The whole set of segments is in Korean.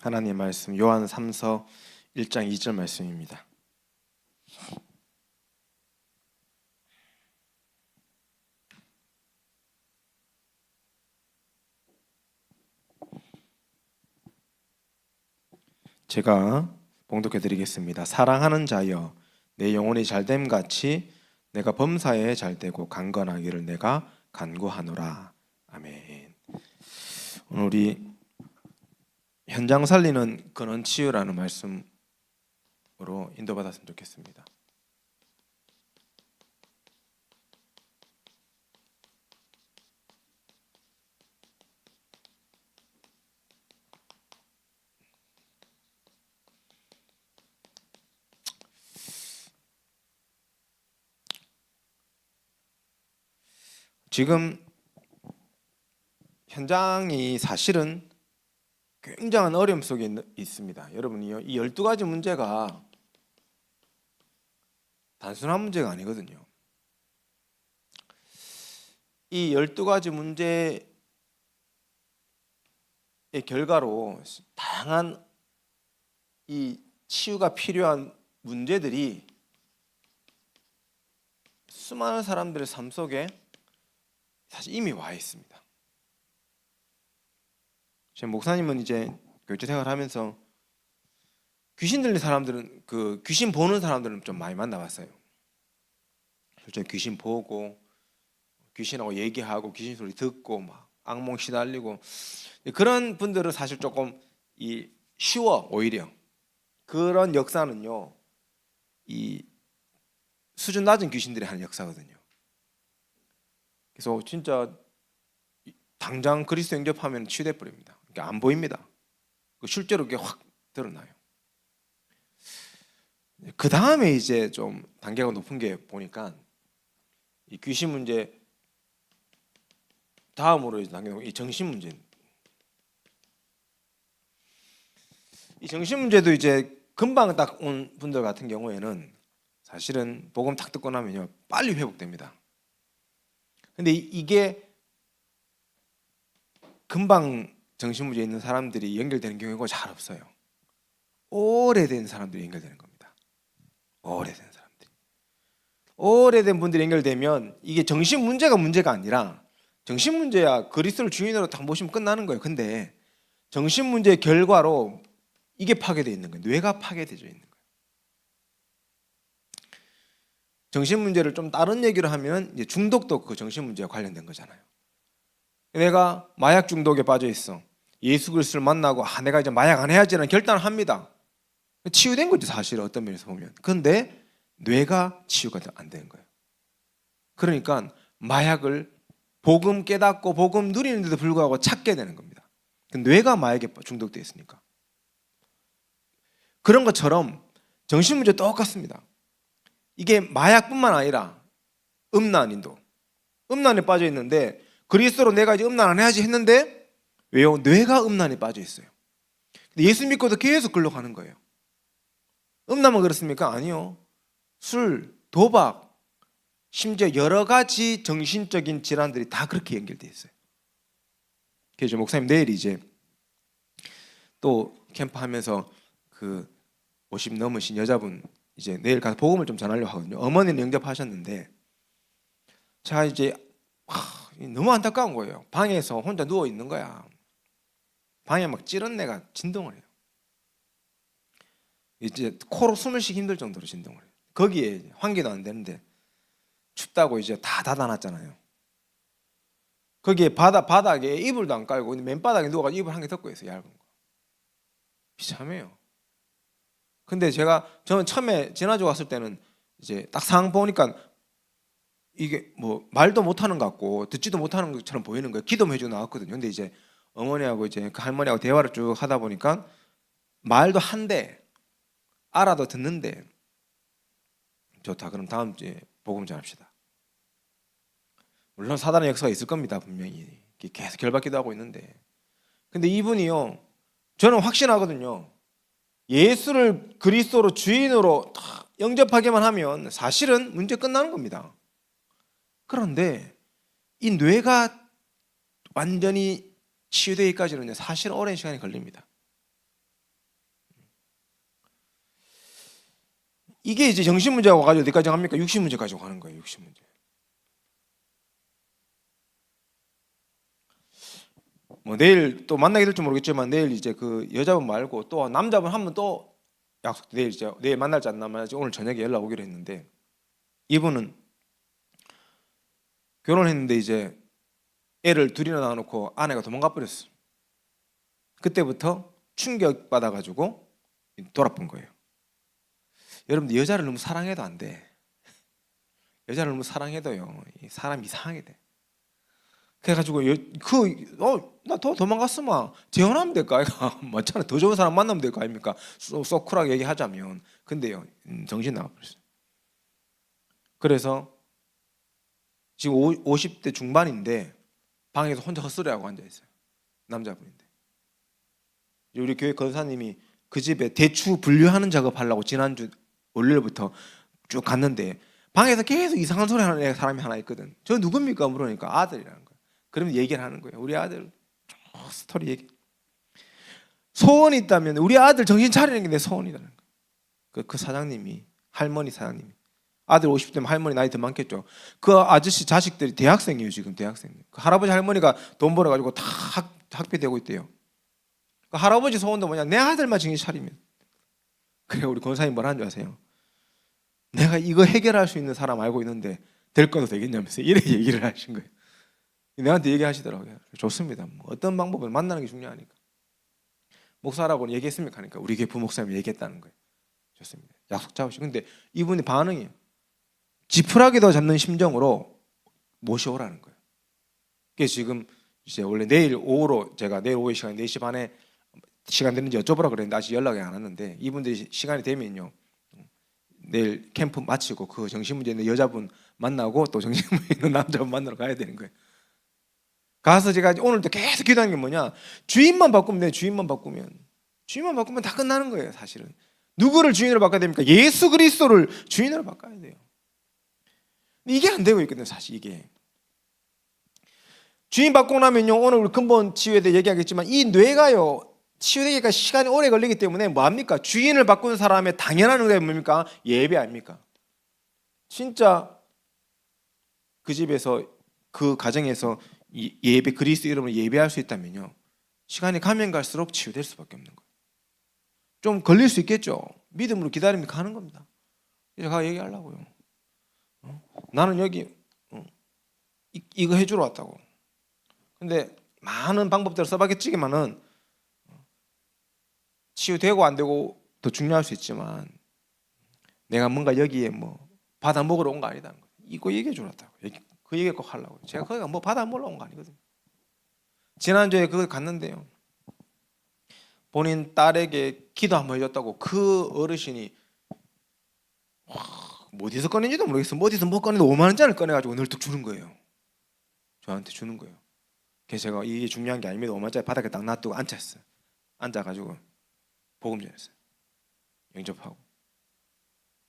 하나님의 말씀 요한 3서 1장 2절 말씀입니다. 제가 봉독해 드리겠습니다. 사랑하는 자여, 내 영혼이 잘됨 같이 내가 범사에 잘되고 강건하기를 내가 간구하노라. 아멘. 오늘 우리 현장 살리는 근원 치유라는 말씀으로 인도받았으면 좋겠습니다. 지금 현장이 사실은 굉장한 어려움 속에 있습니다. 여러분이요, 이 12가지 문제가 단순한 문제가 아니거든요. 이 12가지 문제의 결과로 다양한 이 치유가 필요한 문제들이 수많은 사람들의 삶 속에 사실 이미 와 있습니다. 제 목사님은 이제 교회 생활하면서 귀신 들린 사람들은, 귀신 보는 사람들은 좀 많이 만나봤어요. 실제 귀신 보고 귀신하고 얘기하고 귀신 소리 듣고 막 악몽 시달리고 그런 분들은 사실 조금 쉬워. 오히려 그런 역사는요, 이 수준 낮은 귀신들이 하는 역사거든요. 그래서 진짜 당장 그리스도 영접하면 치유돼 버립니다. 그러니까 안 보입니다. 실제로 그게 확 드러나요. 그 다음에 이제 좀 단계가 높은 게 보니까 이 귀신 문제 다음으로 이 정신 문제. 이 정신 문제도 이제 금방 딱 온 분들 같은 경우에는 사실은 복음 탁 듣고 나면요 빨리 회복됩니다. 근데 이게 금방 정신 문제 있는 사람들이 연결되는 경우가 잘 없어요. 오래된 사람들이 연결되는 겁니다. 오래된 사람들이. 오래된 분들이 연결되면 이게 정신 문제가 문제가 아니라, 정신 문제야 그리스도를 주인으로 딱 모시면 끝나는 거예요. 근데 정신 문제의 결과로 이게 파괴되어 있는 거예요. 뇌가 파괴되어 있는 거예요. 정신 문제를 좀 다른 얘기를 하면 이제 중독도 그 정신 문제와 관련된 거잖아요. 내가 마약 중독에 빠져 있어. 예수 그리스도를 만나고 내가 이제 마약 안 해야지라는 결단을 합니다. 치유된 거지 사실 어떤 면에서 보면. 그런데 뇌가 치유가 안 되는 거예요. 그러니까 마약을 복음 깨닫고 복음 누리는데도 불구하고 찾게 되는 겁니다. 뇌가 마약에 중독되어 있으니까. 그런 것처럼 정신 문제 똑같습니다. 이게 마약뿐만 아니라 음란에 빠져 있는데, 그리스도로 내가 이제 음란 안 해야지 했는데 왜요? 뇌가 음란에 빠져 있어요. 근데 예수 믿고도 계속 글로 가는 거예요. 음란만 그렇습니까? 아니요. 술, 도박, 심지어 여러 가지 정신적인 질환들이 다 그렇게 연결되어 있어요. 그래서 목사님 내일 이제 또 캠프하면서 50 넘으신 여자분 이제 내일 가서 복음을 좀 전하려고 하거든요. 어머니는 영접하셨는데 제가 이제 너무 안타까운 거예요. 방에서 혼자 누워 있는 거야. 방에 막 찌른 애가 진동을 해요. 이제 코로 숨을 쉬기 힘들 정도로 진동을 해요. 거기에 환기도 안 되는데 춥다고 이제 다 닫아놨잖아요. 거기에 바닥에 이불도 안 깔고 맨바닥에 누워가지고 이불 한 개 덮고 있어요. 얇은 거. 비참해요. 근데 저는 처음에 지나쳐 왔을 때는 이제 딱 상황 보니까 이게 뭐 말도 못하는 것 같고 듣지도 못하는 것처럼 보이는 거예요. 기도만 해주고 나왔거든요. 근데 이제 어머니하고 이제 그 할머니하고 대화를 쭉 하다 보니까 말도 한데 알아도 듣는데, 좋다. 그럼 다음 주에 복음 전합시다. 물론 사단의 역사가 있을 겁니다. 분명히 계속 결박기도 하고 있는데, 근데 이분이요, 저는 확신하거든요. 예수를 그리스도로 주인으로 영접하기만 하면 사실은 문제 끝나는 겁니다. 그런데 이 뇌가 완전히 치유되기까지는 사실 오랜 시간이 걸립니다. 이게 이제 정신 문제가 와가지고 어디까지 갑니까? 육신 문제까지 가는 거예요. 육신 문제. 뭐 내일 또 만나게 될지 모르겠지만 내일 이제 그 여자분 말고 또 남자분 한 분 또 약속, 내일 이제 내일 만날지 안 만날지 오늘 저녁에 연락 오기로 했는데, 이분은 결혼했는데 이제 애를 둘이나 낳아놓고 아내가 도망가 버렸어. 그때부터 충격 받아가지고 돌아본 거예요. 여러분들 여자를 너무 사랑해도 안 돼. 여자를 너무 사랑해도요, 사람 이상하게 돼. 그래가지고 나 더 도망갔으면 재혼하면 될까? 맞잖아. 더 좋은 사람 만나면 될 거 아닙니까? 쏙 쿨하게 얘기하자면. 근데요, 정신 나가버렸어요. 그래서 지금 50대 중반인데 방에서 혼자 헛소리하고 앉아있어요. 남자분인데. 우리 교회 권사님이 그 집에 대추 분류하는 작업하려고 지난주 월요일부터 쭉 갔는데 방에서 계속 이상한 소리 하는 사람이 하나 있거든. 저 누굽니까? 물으니까 아들이라는 거예요. 그러면 얘기를 하는 거예요. 우리 아들 스토리 얘기. 소원이 있다면 우리 아들 정신 차리는 게 내 소원이라는 거예요. 그 사장님이, 할머니 사장님이, 아들 50대면 할머니 나이 더 많겠죠. 그 아저씨 자식들이 대학생이에요. 지금 대학생. 그 할아버지 할머니가 돈 벌어가지고 다 학비되고 있대요. 그 할아버지 소원도 뭐냐? 내 아들만 정신 차리면. 그래, 우리 권사님 뭐라 하는 줄 아세요? 내가 이거 해결할 수 있는 사람 알고 있는데 될 거도 되겠냐면서 이렇게 얘기를 하신 거예요. 내한테 얘기하시더라고요. 좋습니다. 뭐 어떤 방법을 만나는 게 중요하니까. 목사라고는 얘기했습니까? 하니까 우리 교회 부목사님이 얘기했다는 거예요. 좋습니다. 약속 잡으시고. 근데 이분이 반응이에요. 지푸라기도 잡는 심정으로 모셔오라는 거예요. 그래서 지금 이제 원래 내일 오후로 제가 내일 오후 시간 4시 반에 시간 되는지 여쭤보라 그랬는데 아직 연락이 안 왔는데, 이분들이 시간이 되면요 내일 캠프 마치고 그 정신문제 있는 여자분 만나고 또 정신문제 있는 남자분 만나러 가야 되는 거예요. 가서 제가 오늘도 계속 기도하는 게 뭐냐, 주인만 바꾸면 돼요. 주인만 바꾸면 다 끝나는 거예요. 사실은 누구를 주인으로 바꿔야 됩니까? 예수 그리스도를 주인으로 바꿔야 돼요. 이게 안 되고 있거든요. 사실 이게 주인 바꾸고 나면요, 오늘 우리 근본 치유에 대해 얘기하겠지만 이 뇌가요 치유되기까지 시간이 오래 걸리기 때문에 뭐합니까? 주인을 바꾸는 사람의 당연한 의미가 뭡니까? 예배 아닙니까? 진짜 그 집에서 그 가정에서 예배, 그리스도 이름으로 예배할 수 있다면요, 시간이 가면 갈수록 치유될 수밖에 없는 거예요. 좀 걸릴 수 있겠죠. 믿음으로 기다리면 가는 겁니다. 제가 얘기하려고요. 나는 여기 이거 해주러 왔다고. 근데 많은 방법대로 써봤겠지만은 치유되고 안 되고 더 중요할 수 있지만 내가 뭔가 여기에 뭐 받아 먹으러 온 거 아니다. 이거 얘기해 주러 왔다고. 그 얘기 꼭 하려고. 제가 거기가 뭐 받아 먹으러 온 거 아니거든요. 지난주에 그걸 갔는데요, 본인 딸에게 기도 한번 해줬다고 그 어르신이 뭐 어디서 꺼낸지도 모르겠어. 뭐 어디서 뭐 꺼내도 5만 원짜리를 꺼내가지고 널떡 주는 거예요. 저한테 주는 거예요. 그래서 제가 이게 중요한 게 아닙니다. 5만 원짜리 바닥에 딱 놔두고 앉았어요. 앉아가지고 복음 전했어요. 영접하고.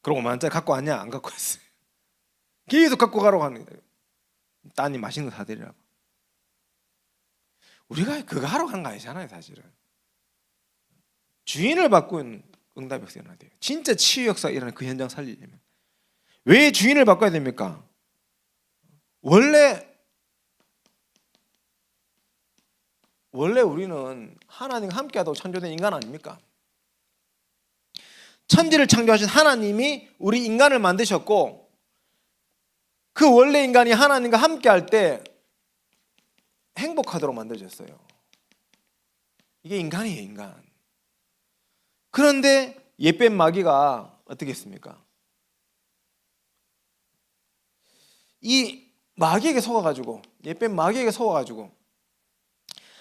그리고 5만 원짜리 갖고 왔냐? 안 갖고 왔어요. 계속 갖고 가라고 하는 거예요. 따님 맛있는 거 사드리라고. 우리가 그거 하러 간 거 아니잖아요. 사실은 주인을 바꾼 응답 역사 일어나야 돼요. 진짜 치유 역사 일어나는 그 현장 살리려면. 왜 주인을 바꿔야 됩니까? 원래 우리는 하나님과 함께하다고 창조된 인간 아닙니까? 천지를 창조하신 하나님이 우리 인간을 만드셨고, 그 원래 인간이 하나님과 함께할 때 행복하도록 만들어졌어요. 이게 인간이에요, 인간. 그런데 옛뱀 마귀가 어떻게 했습니까? 이 마귀에게 속아가지고, 옛뱀 마귀에게 속아가지고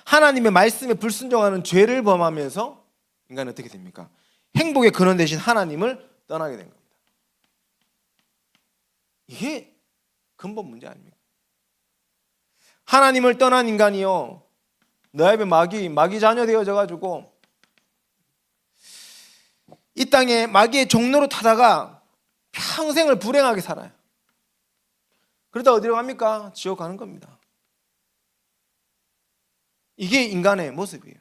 하나님의 말씀에 불순종하는 죄를 범하면서 인간은 어떻게 됩니까? 행복의 근원 되신 하나님을 떠나게 된 겁니다. 이게 근본 문제 아닙니까? 하나님을 떠난 인간이요, 너의 마귀 자녀 되어져 가지고 이 땅에 마귀의 종로로 타다가 평생을 불행하게 살아요. 그러다 어디로 갑니까? 지옥 가는 겁니다. 이게 인간의 모습이에요.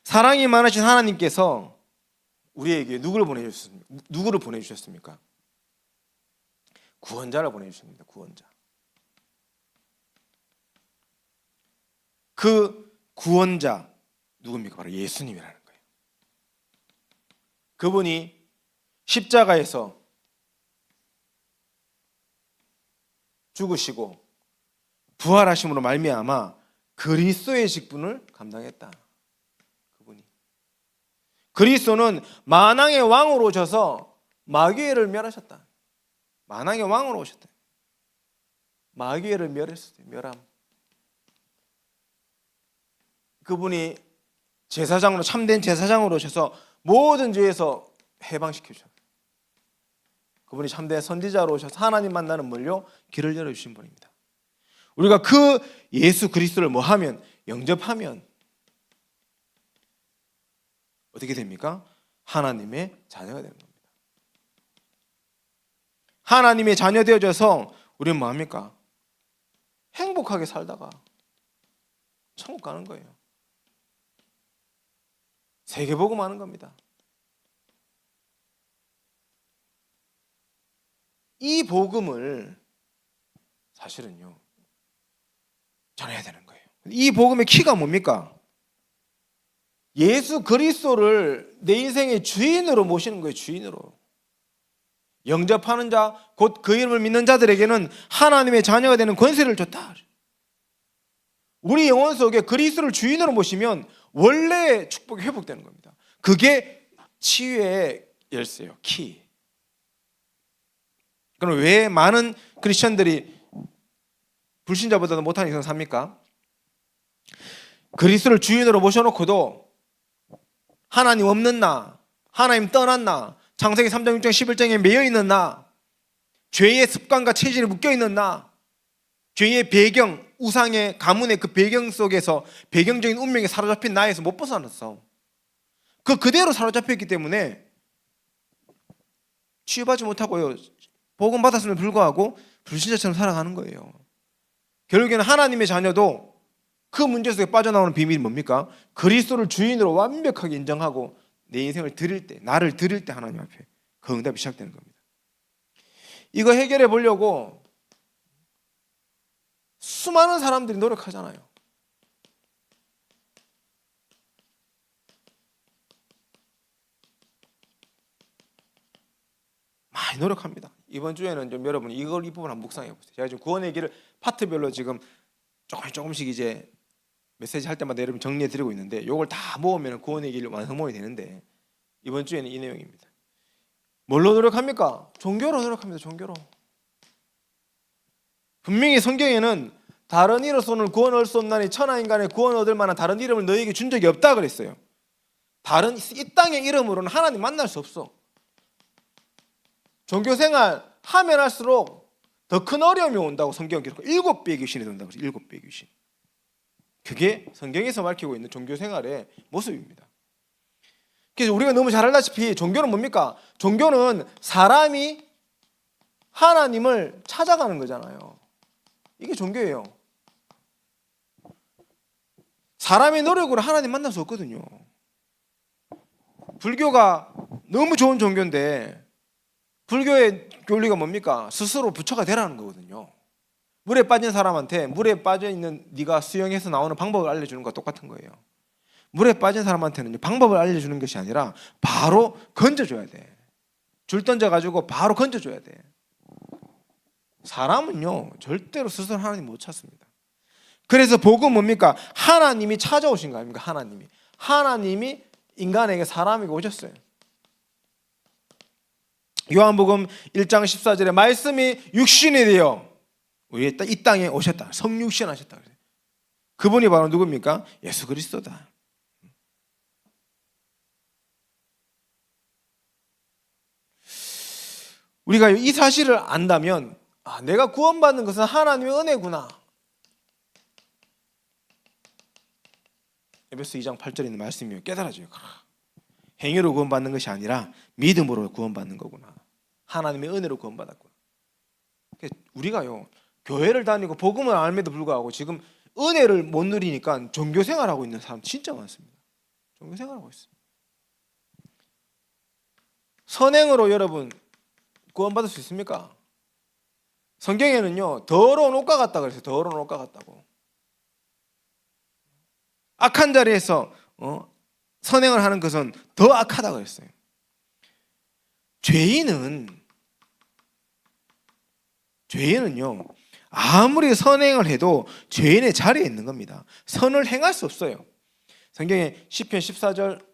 사랑이 많으신 하나님께서 우리에게 누구를 보내주셨습니까? 구원자를 보내주십니다. 구원자. 그 구원자 누굽니까? 바로 예수님이라는 거예요. 그분이 십자가에서 죽으시고 부활하심으로 말미암아 그리스도의 직분을 감당했다. 그분이. 그리스도는 만왕의 왕으로 오셔서 마귀를 멸하셨다. 만왕의 왕으로 오셨다. 마귀를 멸했어요. 멸함. 그분이 제사장으로, 참된 제사장으로 오셔서 모든 죄에서 해방시켜 주셨어요. 그분이 참된 선지자로 오셔서 하나님 만나는 뭘요? 길을 열어주신 분입니다. 우리가 그 예수 그리스도를 뭐 하면, 영접하면 어떻게 됩니까? 하나님의 자녀가 되는 겁니다. 하나님의 자녀 되어져서 우리는 뭐 합니까? 행복하게 살다가 천국 가는 거예요. 세계복음 하는 겁니다. 이 복음을 사실은요 전해야 되는 거예요. 이 복음의 키가 뭡니까? 예수 그리스도를 내 인생의 주인으로 모시는 거예요. 주인으로. 영접하는 자, 곧 그 이름을 믿는 자들에게는 하나님의 자녀가 되는 권세를 줬다. 우리 영혼 속에 그리스도를 주인으로 모시면 원래의 축복이 회복되는 겁니다. 그게 치유의 열쇠예요. 키. 그럼 왜 많은 크리스천들이 불신자보다도 못한 인생 삽니까? 그리스도를 주인으로 모셔놓고도 하나님 없는 나, 하나님 떠났나, 창세기 3장 6장 11장에 매여있는 나, 죄의 습관과 체질이 묶여있는 나, 죄의 배경, 우상의 가문의 그 배경 속에서 배경적인 운명에 사로잡힌 나에서 못 벗어났어. 그대로 사로잡혔기 때문에 치유받지 못하고요, 복음 받았음에도 불구하고 불신자처럼 살아가는 거예요. 결국에는 하나님의 자녀도 그 문제 속에 빠져나오는 비밀이 뭡니까? 그리스도를 주인으로 완벽하게 인정하고 내 인생을 드릴 때, 나를 드릴 때 하나님 앞에 그 응답이 시작되는 겁니다. 이거 해결해 보려고 수많은 사람들이 노력하잖아요. 많이 노력합니다. 이번 주에는 좀 여러분 이 부분 한번 묵상해 보세요. 제가 지금 구원의 길을 파트별로 지금 조금씩 이제 메시지 할 때마다 여러분 정리해 드리고 있는데, 이걸 다 모으면 구원의 길 완성본이 되는데, 이번 주에는 이 내용입니다. 뭘로 노력합니까? 종교로 노력합니다. 종교로. 분명히 성경에는 다른 이로서는 구원을 얻을 수 없나니 천하인간의 구원을 얻을 만한 다른 이름을 너희에게 준 적이 없다 그랬어요. 다른 이 땅의 이름으로는 하나님 만날 수 없어. 종교생활 하면 할수록 더 큰 어려움이 온다고 성경 기록. 7배의 귀신이 된다고 그래서 7배의 귀신. 그게 성경에서 밝히고 있는 종교생활의 모습입니다. 그래서 우리가 너무 잘 알다시피 종교는 뭡니까? 종교는 사람이 하나님을 찾아가는 거잖아요. 이게 종교예요. 사람의 노력으로 하나님 만날 수 없거든요. 불교가 너무 좋은 종교인데 불교의 교리가 뭡니까? 스스로 부처가 되라는 거거든요. 물에 빠진 사람한테 물에 빠져있는 네가 수영해서 나오는 방법을 알려주는 것과 똑같은 거예요. 물에 빠진 사람한테는 방법을 알려주는 것이 아니라 바로 건져줘야 돼. 줄 던져가지고 바로 건져줘야 돼. 사람은요 절대로 스스로 하나님 못 찾습니다. 그래서 복음 뭡니까? 하나님이 찾아오신 거 아닙니까? 하나님이 인간에게 사람에게 오셨어요. 요한복음 1장 14절에 말씀이 육신이 되어 우리 이 땅에 오셨다. 성육신 하셨다. 그분이 바로 누굽니까? 예수 그리스도다. 우리가 이 사실을 안다면 내가 구원받는 것은 하나님의 은혜구나. 에베소 2장 8절에 있는 말씀이 깨달아져요. 행위로 구원받는 것이 아니라 믿음으로 구원받는 거구나. 하나님의 은혜로 구원받았구나. 우리가요 교회를 다니고 복음을 알면도 불구하고 지금 은혜를 못 누리니까 종교생활하고 있는 사람 진짜 많습니다. 종교생활하고 있어요. 선행으로 여러분 구원받을 수 있습니까? 성경에는요 더러운 옷과 같다 그랬어요. 더러운 옷과 같다고. 악한 자리에서 선행을 하는 것은 더 악하다 그랬어요. 죄인은요 아무리 선행을 해도 죄인의 자리에 있는 겁니다. 선을 행할 수 없어요. 성경에 시편 14절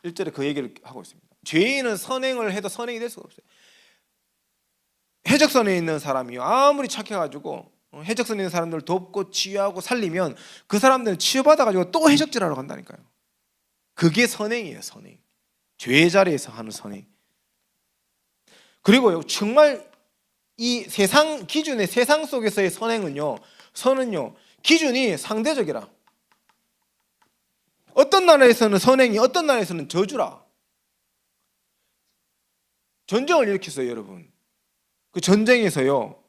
1절에 그 얘기를 하고 있습니다. 죄인은 선행을 해도 선행이 될 수가 없어요. 해적선에 있는 사람이요 아무리 착해가지고 해적선에 있는 사람들을 돕고 치유하고 살리면 그 사람들은 치유받아가지고 또 해적질하러 간다니까요. 그게 선행이에요. 선행. 죄의 자리에서 하는 선행. 그리고요 정말 이 세상 기준의 세상 속에서의 선행은요 선은요 기준이 상대적이라. 어떤 나라에서는 선행이 어떤 나라에서는 저주라. 전쟁을 일으켰어요 여러분. 그 전쟁에서요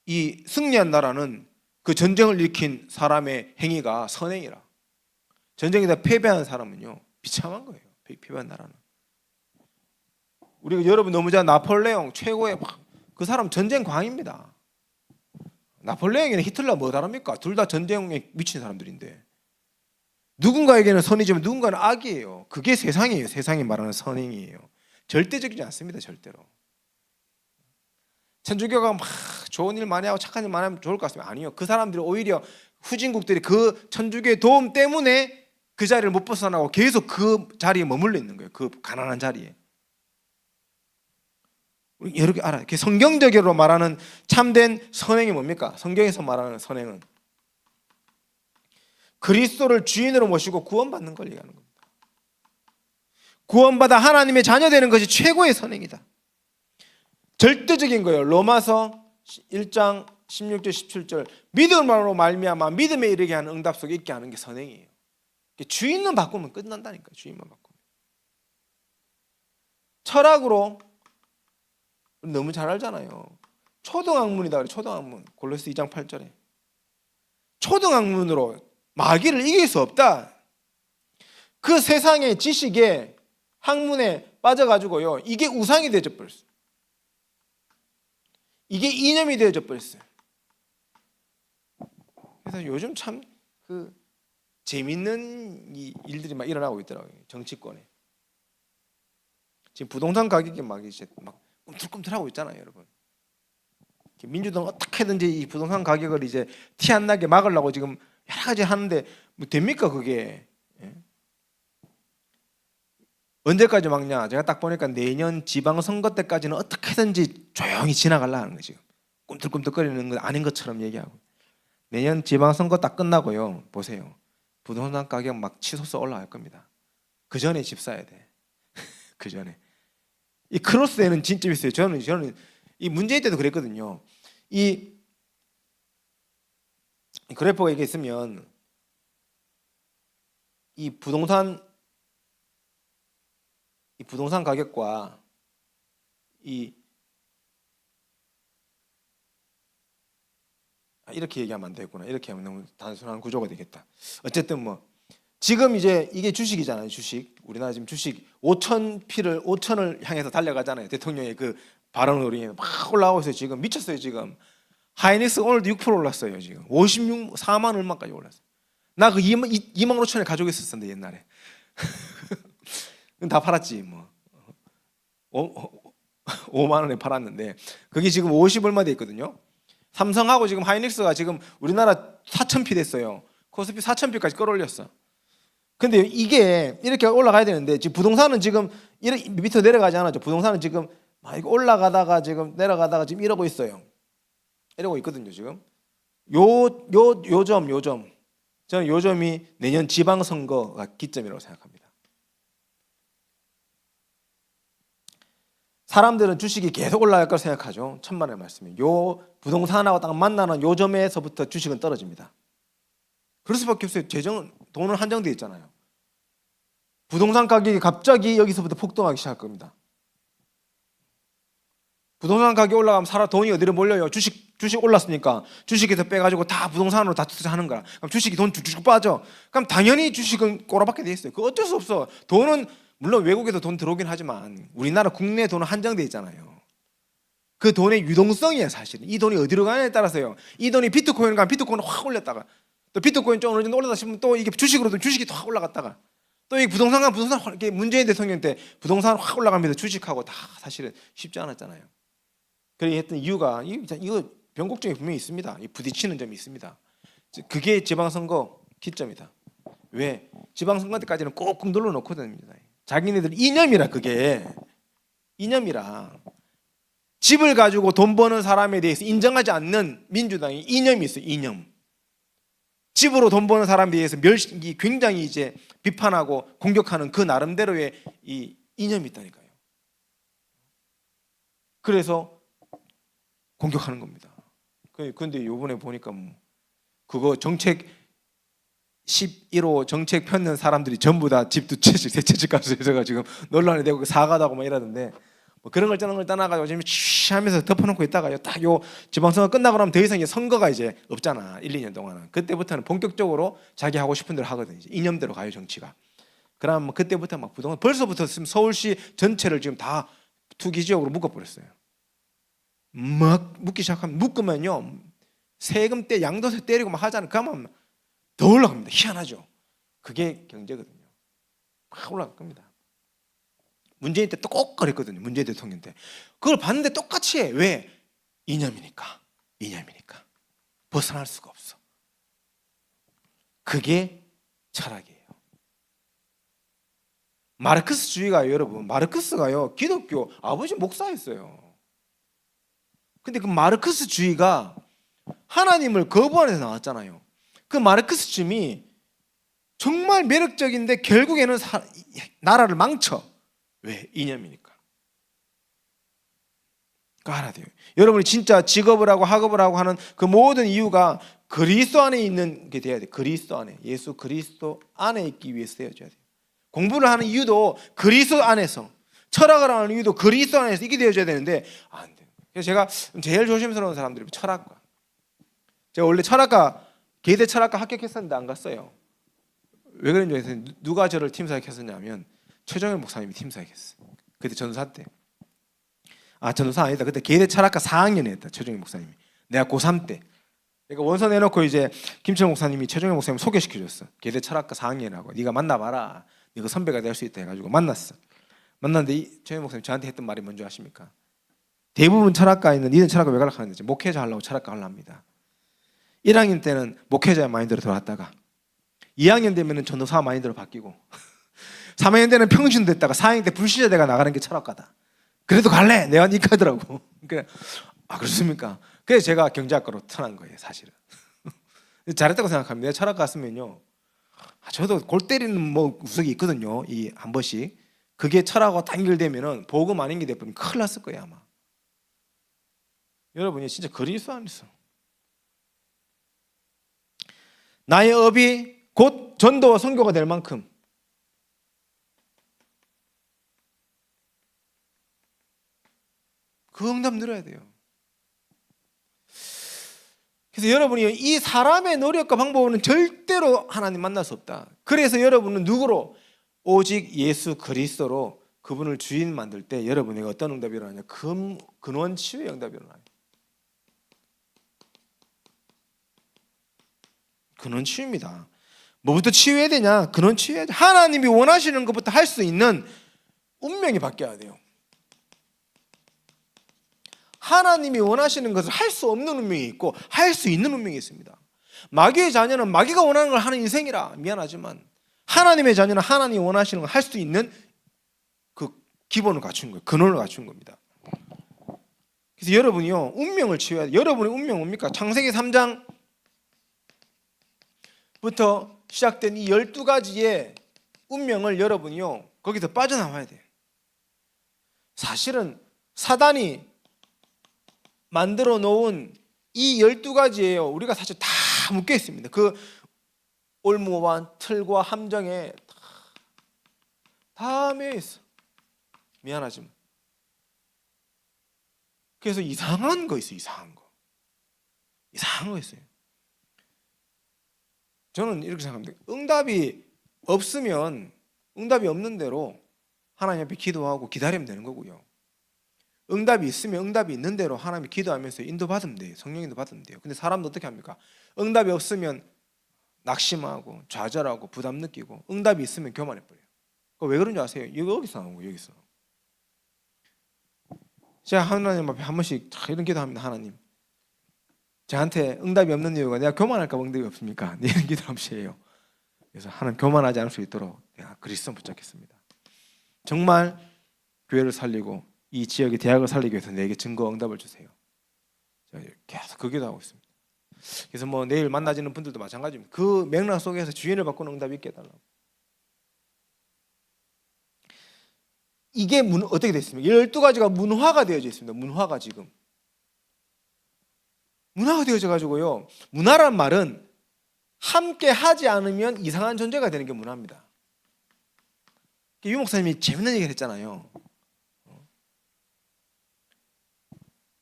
이 승리한 나라는 그 전쟁을 일으킨 사람의 행위가 선행이라. 전쟁에다 패배한 사람은요 비참한 거예요. 패배한 나라는. 우리가 여러분 너무 잘 나폴레옹 최고의 그 사람 전쟁 광입니다. 나폴레옹이나 히틀러 뭐 다릅니까? 둘 다 전쟁에 미친 사람들인데 누군가에게는 선이지만 누군가는 악이에요. 그게 세상이에요. 세상이 말하는 선행이에요. 절대적이지 않습니다. 절대로. 천주교가 막 좋은 일 많이 하고 착한 일 많이 하면 좋을 것 같습니다. 아니요. 그 사람들이 오히려 후진국들이 그 천주교의 도움 때문에 그 자리를 못 벗어나고 계속 그 자리에 머물러 있는 거예요. 그 가난한 자리에. 우리 여러 개 알아요. 성경적으로 말하는 참된 선행이 뭡니까? 성경에서 말하는 선행은 그리스도를 주인으로 모시고 구원받는 걸 얘기하는 겁니다. 구원받아 하나님의 자녀 되는 것이 최고의 선행이다. 절대적인 거예요. 로마서 1장 16절 17절 믿음으로 말미암아 믿음에 이르게 하는 응답 속에 있게 하는 게 선행이에요. 주인만 바꾸면 끝난다니까요. 주인만 바꾸면. 철학으로 너무 잘 알잖아요. 초등학문이다 그래. 초등학문. 골로새 2장 8절에 초등학문으로 마귀를 이길 수 없다. 그 세상의 지식에 학문에 빠져가지고요 이게 우상이 되어져 버렸어요. 이게 이념이 되어져 버렸어요. 그래서 요즘 참 그 재밌는 일들이 막 일어나고 있더라고요. 정치권에 지금 부동산 가격이 막 이제 막 꿈틀꿈틀하고 있잖아요, 여러분. 민주당은 어떻게든지 이 부동산 가격을 이제 티 안 나게 막으려고 지금 여러 가지 하는데 뭐 됩니까 그게? 예? 언제까지 막냐? 제가 딱 보니까 내년 지방선거 때까지는 어떻게든지 조용히 지나가려 하는 거죠. 꿈틀꿈틀거리는 건 아닌 것처럼 얘기하고. 내년 지방선거 딱 끝나고요. 보세요. 부동산 가격 막 치솟아 올라갈 겁니다. 그 전에 집 사야 돼. 그 전에. 이 크로스에는 진짜 있어요. 저는 이 문재인 때도 그랬거든요. 이 그래프가 이게 있으면 이 부동산 가격과 이렇게 얘기하면 안 되겠구나. 이렇게 하면 너무 단순한 구조가 되겠다. 어쨌든 뭐 지금 이제 이게 주식이잖아요. 주식. 우리나라 지금 주식 5천을 향해서 달려가잖아요. 대통령의 그 발언으로 막 올라오고 있어요. 지금 미쳤어요. 지금 하이닉스 오늘도 6% 올랐어요. 지금 4만 얼마까지 올랐어요. 나 그 2만 5천에 가지고 있었는데 옛날에. 다 팔았지 뭐. 5만 원에 팔았는데 그게 지금 50 얼마 돼 있거든요. 삼성하고 지금 하이닉스가 지금 우리나라 4,000피 됐어요. 코스피 4,000피까지 끌어올렸어. 근데 이게 이렇게 올라가야 되는데 지금 부동산은 지금 이렇게 밑으로 내려가지 않았죠. 부동산은 지금 올라가다가 지금 내려가다가 지금 이러고 있어요. 이러고 있거든요. 지금 요점 저는 요점이 내년 지방선거가 기점이라고 생각합니다. 사람들은 주식이 계속 올라갈 걸 생각하죠. 천만의 말씀이에요. 요 부동산하고 딱 만나는 요점에서부터 주식은 떨어집니다. 그럴 수밖에 없어요. 돈은 한정되어 있잖아요. 부동산 가격이 갑자기 여기서부터 폭등하기 시작할 겁니다. 부동산 가격이 올라가면 돈이 어디로 몰려요? 주식 올랐으니까 주식에서 빼가지고 다 부동산으로 다 투자하는 거야. 그럼 주식이 돈 쭉쭉 빠져. 그럼 당연히 주식은 꼬라박게 돼 있어요. 그거 어쩔 수 없어. 돈은 물론 외국에도 돈 들어오긴 하지만 우리나라 국내 돈은 한정돼 있잖아요. 그 돈의 유동성이에요. 사실은 이 돈이 어디로 가냐에 따라서요. 이 돈이 비트코인 가면 비트코인은 확 올렸다가 또 비트코인 좀 어느 정도 올라다 싶으면 또 이게 주식으로도 주식이 확 올라갔다가 또 이 부동산 가면 부동산 확, 이게 문재인 대통령 때 부동산 확 올라가면서 주식하고 다 사실은 쉽지 않았잖아요. 그렇게 했던 이유가 이거 변곡점이 분명히 있습니다. 이 부딪히는 점이 있습니다. 그게 지방선거 기점이다. 왜? 지방선거 때까지는 꾹꾹 눌러놓거든요. 자기네들 이념이라, 그게 이념이라. 집을 가지고 돈 버는 사람에 대해서 인정하지 않는 민주당이 이념이 있어요. 이념. 집으로 돈 버는 사람에 대해서 굉장히 이제 비판하고 공격하는 그 나름대로의 이 이념이 있다니까요. 그래서 공격하는 겁니다. 그런데 요번에 보니까 뭐 그거 정책 11호 정책 펴는 사람들이 전부 다 집 두 채씩 세 채씩 값을 지금 논란이 되고 사과다고 막 이러던데, 뭐 그런 걸 저런 걸 떠나가지고 지금 쉬 하면서 덮어놓고 있다가요, 딱 요 지방선거 끝나고 나면 더 이상 이제 선거가 이제 없잖아. 1, 2년 동안은. 그때부터는 본격적으로 자기 하고 싶은 대로 하거든. 이제 이념대로 가요, 정치가. 그럼 뭐 그때부터 막 부동산, 벌써부터 지금 서울시 전체를 지금 다 투기 지역으로 묶어버렸어요. 막 묶기 시작하면, 묶으면요 세금 때 양도세 때리고 막 하잖아요. 그러면 더 올라갑니다. 희한하죠. 그게 경제거든요. 막 올라갈 겁니다. 문재인 때 또 꼭 그랬거든요. 문재인 대통령 때 그걸 봤는데 똑같이 해. 왜? 이념이니까. 이념이니까 벗어날 수가 없어. 그게 철학이에요. 마르크스주의가, 여러분, 마르크스가요 기독교 아버지 목사였어요. 근데 그 마르크스주의가 하나님을 거부하는 데서 나왔잖아요. 그 마르크스주의이 정말 매력적인데 결국에는 나라를 망쳐. 왜? 이념이니까. 그거 알아야 돼요. 여러분이 진짜 직업을 하고 학업을 하고 하는 그 모든 이유가 그리스도 안에 있는 게 돼야 돼. 그리스도 안에, 예수 그리스도 안에 있기 위해서 되어져야 돼요. 공부를 하는 이유도 그리스도 안에서, 철학을 하는 이유도 그리스도 안에서 이게 되어져야 되는데 안 돼요. 그래서 제가 제일 조심스러운 사람들이 철학과. 제가 원래 철학과, 계대 철학과 합격했었는데 안 갔어요. 왜 그런지 누가 저를 팀사역했었냐면 최정일 목사님이 팀사역했어. 그때 전도사 때. 전도사 아니다. 그때 계대 철학과 4학년에 했다. 최정일 목사님이. 내가 고3 때. 그러니까 원서 내놓고 이제 김철 목사님이 최정일 목사님 소개시켜줬어. 계대 철학과 4학년이라고. 네가 만나봐라. 네가 선배가 될 수 있다 해가지고 만났어. 만났는데 최정일 목사님 저한테 했던 말이 뭔지 아십니까? 대부분 철학과에 있는 니는 철학과 왜 가려고 하는지, 목회자 하려고 철학과 하려 합니다. 1학년 때는 목회자의 마인드로 들어왔다가 2학년 되면 전도사 마인드로 바뀌고 3학년 때는 평신 됐다가 4학년 때 불신자대가 나가는 게 철학과다. 그래도 갈래? 내가 니까 하더라고. 그렇습니까? 그래서 제가 경제학과로 턴한 거예요, 사실은. 잘했다고 생각합니다. 내가 철학과 갔으면요, 저도 골 때리는 뭐 구석이 있거든요. 이 한 번씩. 그게 철학과 딱 연결되면은 복음 아닌 게 되면 큰일 났을 거예요, 아마. 여러분이 진짜 그리스도 안에서 나의 업이 곧 전도와 선교가 될 만큼 그 응답 누려야 돼요. 그래서 여러분이 이 사람의 노력과 방법은 절대로 하나님 만날 수 없다. 그래서 여러분은 누구로? 오직 예수 그리스도로 그분을 주인 만들 때 여러분에게 어떤 응답이 일어나냐? 근원 치유의 응답이 일어나요. 근원 치유입니다. 뭐부터 치유해야 되냐? 근원 치유해야 돼. 하나님이 원하시는 것부터 할 수 있는 운명이 바뀌어야 돼요. 하나님이 원하시는 것을 할 수 없는 운명이 있고 할 수 있는 운명이 있습니다. 마귀의 자녀는 마귀가 원하는 걸 하는 인생이라 미안하지만, 하나님의 자녀는 하나님이 원하시는 걸 할 수 있는 그 기본을 갖춘 거예요. 근원을 갖춘 겁니다. 그래서 여러분이요, 운명을 치유해야 돼요. 여러분의 운명 뭡니까? 창세기 3장부터 시작된 이 12가지의 운명을 여러분이요, 거기서 빠져나와야 돼요. 사실은 사단이 만들어 놓은 이 12가지예요. 우리가 사실 다 묶여 있습니다. 그 올무와 틀과 함정에 다 매여 있어. 미안하지만. 그래서 이상한 거 있어요. 이상한 거 있어요. 저는 이렇게 생각합니다. 응답이 없으면 응답이 없는 대로 하나님 앞에 기도하고 기다리면 되는 거고요. 응답이 있으면 응답이 있는 대로 하나님이 기도하면서 인도받으면 돼요. 성령 인도받으면 돼요. 근데 사람도 어떻게 합니까? 응답이 없으면 낙심하고 좌절하고 부담 느끼고, 응답이 있으면 교만해버려요. 왜 그런 줄 아세요? 이거 여기서 나온 거예요. 여기서. 제가 하나님 앞에 한 번씩 이런 기도합니다. 하나님, 저한테 응답이 없는 이유가 내가 교만할까 봐 응답이 없습니까? 이런 기도 한 번씩 해요. 그래서 하나님, 교만하지 않을 수 있도록 내가 그리스도 붙잡겠습니다. 정말 교회를 살리고 이 지역의 대학을 살리기 위해서 내게 증거 응답을 주세요. 제가 계속 그 기도하고 있습니다. 그래서 뭐 내일 만나지는 분들도 마찬가지입니다. 그 맥락 속에서 주인을 바꾸는 응답이 있게 해달라고. 이게 어떻게 되어 있습니까? 12가지가 문화가 되어져 있습니다. 문화가 지금 문화가 되어져 가지고요. 문화란 말은 함께 하지 않으면 이상한 존재가 되는 게 문화입니다. 유 목사님이 재밌는 얘기를 했잖아요.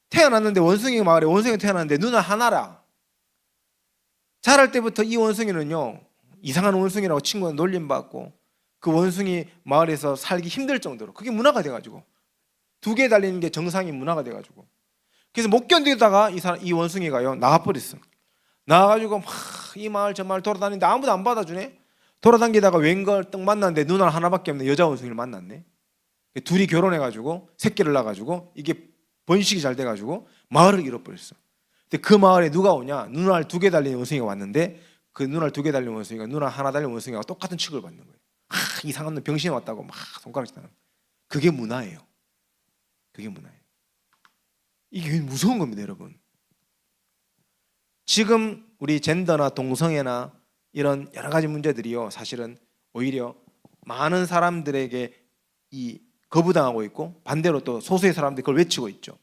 태어났는데 원숭이 마을에 원숭이가 태어났는데 누나 하나라. 자랄 때부터 이 원숭이는요, 이상한 원숭이라고 친구가 놀림받고 그 원숭이 마을에서 살기 힘들 정도로 그게 문화가 돼가지고 2개 달리는 게 정상인 문화가 돼가지고, 그래서 못 견디다가 이 원숭이가요 나가버렸어. 나가가지고 막 이 마을 저 마을 돌아다니는데 아무도 안 받아주네. 돌아다니다가 웬걸 떡 만났는데 누나 하나밖에 없는 여자 원숭이를 만났네. 둘이 결혼해가지고 새끼를 낳아가지고 이게 번식이 잘 돼가지고 마을을 잃어버렸어. 근데 그 마을에 누가 오냐? 누나를 2개 달린 원숭이가 왔는데 그 누나를 2개 달린 원숭이가 누나 하나 달린 원숭이가 똑같은 취급을 받는 거예요. 이상한 놈 병신이 왔다고 막 손가락 치는. 그게 문화예요. 그게 문화예요. 이게 무서운 겁니다, 여러분. 지금 우리 젠더나 동성애나 이런 여러 가지 문제들이요, 사실은 오히려 많은 사람들에게 거부당하고 있고, 반대로 또 소수의 사람들이 그걸 외치고 있죠.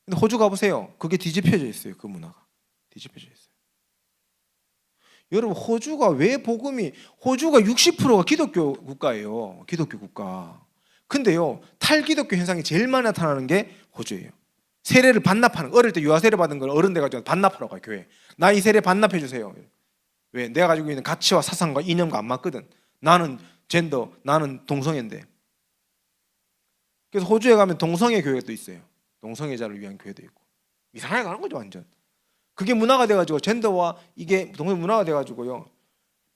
근데 호주 가보세요. 그게 뒤집혀져 있어요. 그 문화가 뒤집혀져 있어요. 여러분, 호주가 60%가 기독교 국가예요. 기독교 국가. 근데요, 탈기독교 현상이 제일 많이 나타나는 게 호주예요. 세례를 반납하는, 어릴 때 유아 세례 받은 걸 어른 돼가지고 반납하러 가요. 교회. 나 이 세례 반납해 주세요. 왜? 내가 가지고 있는 가치와 사상과 이념과 안 맞거든. 나는 젠더, 나는 동성애인데. 그래서 호주에 가면 동성애 교회도 있어요. 동성애자를 위한 교회도 있고. 이상하게 가는 거죠, 완전. 그게 문화가 돼가지고, 젠더와 이게 동성애 문화가 돼가지고요,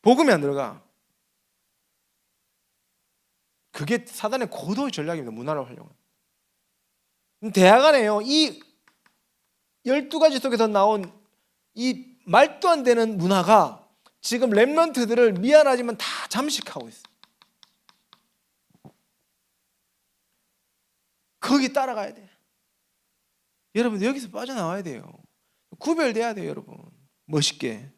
복음이 안 들어가. 그게 사단의 고도의 전략입니다. 문화를 활용하는. 대학 안에요, 이 12가지 속에서 나온 이 말도 안 되는 문화가 지금 렘넌트들을 미안하지만 다 잠식하고 있어요. 거기 따라가야 돼. 여러분, 여기서 빠져나와야 돼요. 구별돼야 돼요, 여러분. 멋있게.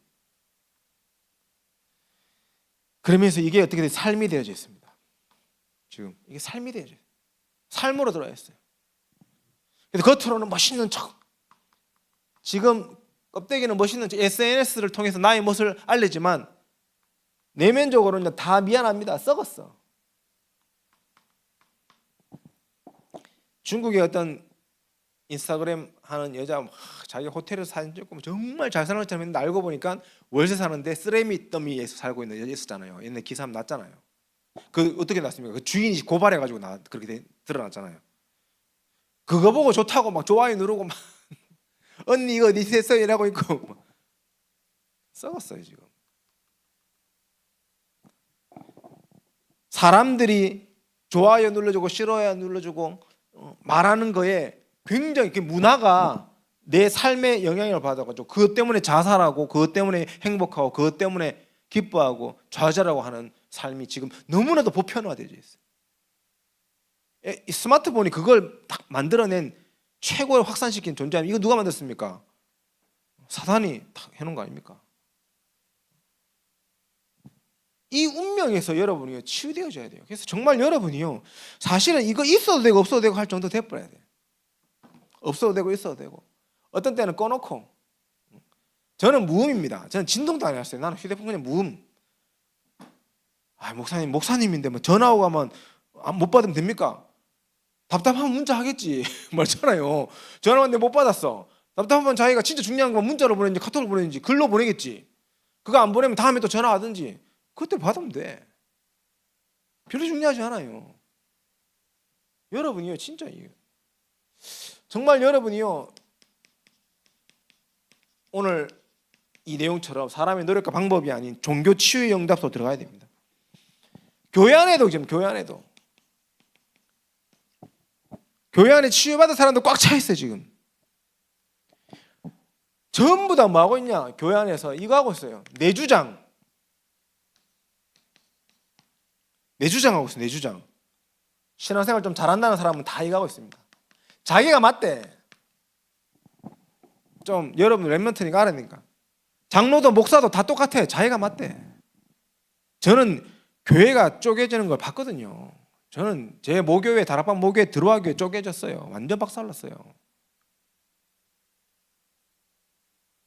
그러면서 이게 어떻게 돼? 삶이 되어져 있습니다. 지금 이게 삶이 되어져 있어요. 삶으로 들어와 있어요. 그래서 겉으로는 멋있는 척, 지금 껍데기는 멋있는 척, SNS를 통해서 나의 멋을 알리지만 내면적으로는 다 미안합니다. 썩었어. 중국의 어떤 인스타그램 하는 여자, 자기 호텔에서 사진 찍고 정말 잘 사는 것처럼 했는데 알고 보니까 월세 사는데 쓰레미 더미에서 살고 있는 여자 있었잖아요. 옛날 기사 한번 났잖아요. 그 어떻게 났습니까? 그 주인이 고발해가지고 그렇게 드러났잖아요. 그거 보고 좋다고 막 좋아요 누르고 막 언니 이거 어디 샀어요? 이라고 있고 썩었어요. 지금 사람들이 좋아요 눌러주고 싫어요 눌러주고 말하는 거에 굉장히 그 문화가 내 삶에 영향을 받아가지고 그것 때문에 자살하고 그것 때문에 행복하고 그것 때문에 기뻐하고 좌절하고 하는 삶이 지금 너무나도 보편화되어 있어요. 이 스마트폰이 그걸 딱 만들어낸 최고의 확산시킨 존재하면 이거 누가 만들었습니까? 사단이 딱 해놓은 거 아닙니까? 이 운명에서 여러분이 치유되어져야 돼요. 그래서 정말 여러분이요, 사실은 이거 있어도 되고 없어도 되고 할 정도 돼버려야 돼요. 없어도 되고 있어도 되고, 어떤 때는 꺼놓고. 저는 무음입니다. 저는 진동도 안 했어요. 나는 휴대폰 그냥 무음. 목사님인데 뭐 전화 오고 가면 못 받으면 됩니까? 답답하면 문자 하겠지. 말잖아요. 전화 왔는데 못 받았어. 답답하면 자기가 진짜 중요한 거 문자로 보내는지 카톡으로 보내는지 글로 보내겠지. 그거 안 보내면 다음에 또 전화 하든지 그때 받으면 돼. 별로 중요하지 않아요. 여러분이요, 진짜 이요. 정말 여러분이요, 오늘 이 내용처럼 사람의 노력과 방법이 아닌 종교 치유의 응답소 들어가야 됩니다. 교회 안에도 지금 교회 안에 치유받은 사람도 꽉 차 있어요. 지금 전부 다 뭐 하고 있냐? 교회 안에서 이거 하고 있어요. 내주장 하고 있어요. 내주장. 신앙생활 좀 잘한다는 사람은 다 이거 하고 있습니다. 자기가 맞대. 좀 여러분 렘넌트니까 알아니까. 장로도 목사도 다 똑같아. 자기가 맞대. 저는 교회가 쪼개지는 걸 봤거든요. 저는 제 모교회 다락방 모교회 들어가기에 쪼개졌어요. 완전 박살났어요.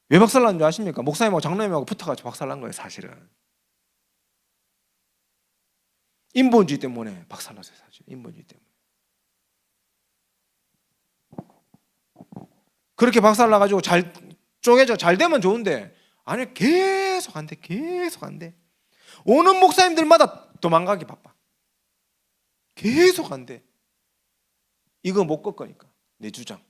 왜 박살난 줄 아십니까? 목사님하고 장로님하고 붙어가지고 박살난 거예요. 사실은 인본주의 때문에 박살났어요. 사실 인본주의 때문에. 그렇게 박살나가지고 잘 쪼개져 잘 되면 좋은데 아니 계속 안 돼. 계속 안 돼. 오는 목사님들마다 도망가기 바빠. 계속 안 돼. 이거 못 꺾 거니까. 내 주장.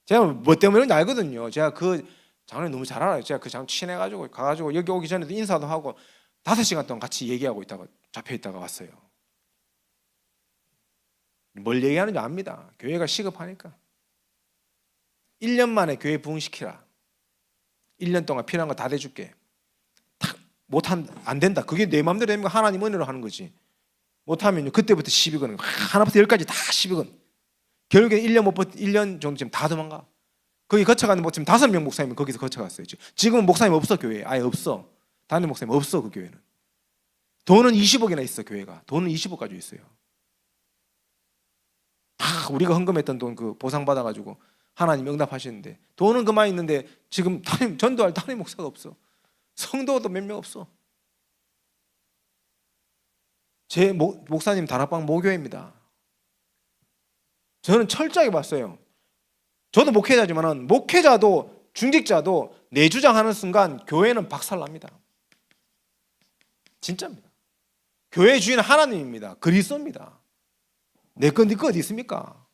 제가 뭐 때문에 그런지 알거든요. 제가 그 장로님 너무 잘 알아요. 제가 그 장로 친해가지고 가가지고 여기 오기 전에도 인사도 하고 5시간 동안 같이 얘기하고 있다가 잡혀있다가 왔어요. 뭘 얘기하는지 압니다. 교회가 시급하니까 1년 만에 교회 부흥시키라. 1년 동안 필요한 거 다 대줄게. 안 된다. 그게 내 마음대로 되는 거 하나님 은혜로 하는 거지. 못하면 그때부터 시비건 하나부터 10까지 다 시비건. 결국에 1년 정도 지금 다 도망가. 거기 거쳐가는 뭐 지금 5명 목사님은 거기서 거쳐갔어요. 지금은 목사님 없어. 교회에 아예 없어. 담임 목사님 없어. 그 교회는. 돈은 20억이나 있어. 교회가 돈은 20억 가지고 있어요. 다 우리가 헌금했던 돈 그 보상 받아가지고 하나님 응답하시는데 돈은 그만 있는데 지금 전도할 담임 목사가 없어. 성도도 몇 명 없어. 제 목사님 다락방 모교회입니다. 저는 철저하게 봤어요. 저도 목회자지만 목회자도 중직자도 내주장하는 순간 교회는 박살납니다. 진짜입니다. 교회 주인은 하나님입니다. 그리스도입니다. 내 건 네 거 어디 있습니까?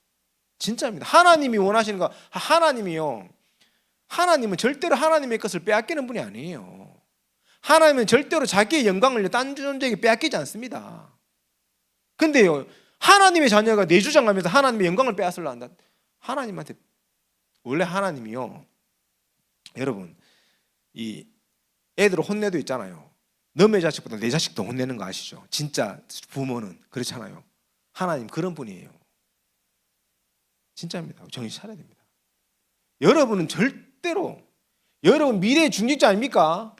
진짜입니다. 하나님이 원하시는 거 하나님이요. 하나님은 절대로 하나님의 것을 빼앗기는 분이 아니에요. 하나님은 절대로 자기의 영광을 딴 존재에게 빼앗기지 않습니다. 근데요, 하나님의 자녀가 내주장하면서 하나님의 영광을 빼앗으려 한다. 하나님한테 원래 하나님이요. 여러분, 이 애들 혼내도 있잖아요. 너의 자식보다 내 자식 더 혼내는 거 아시죠? 진짜 부모는 그렇잖아요. 하나님 그런 분이에요. 진짜입니다. 정신 차려야 됩니다. 여러분은 절대로 여러분 미래의 중직자 아닙니까?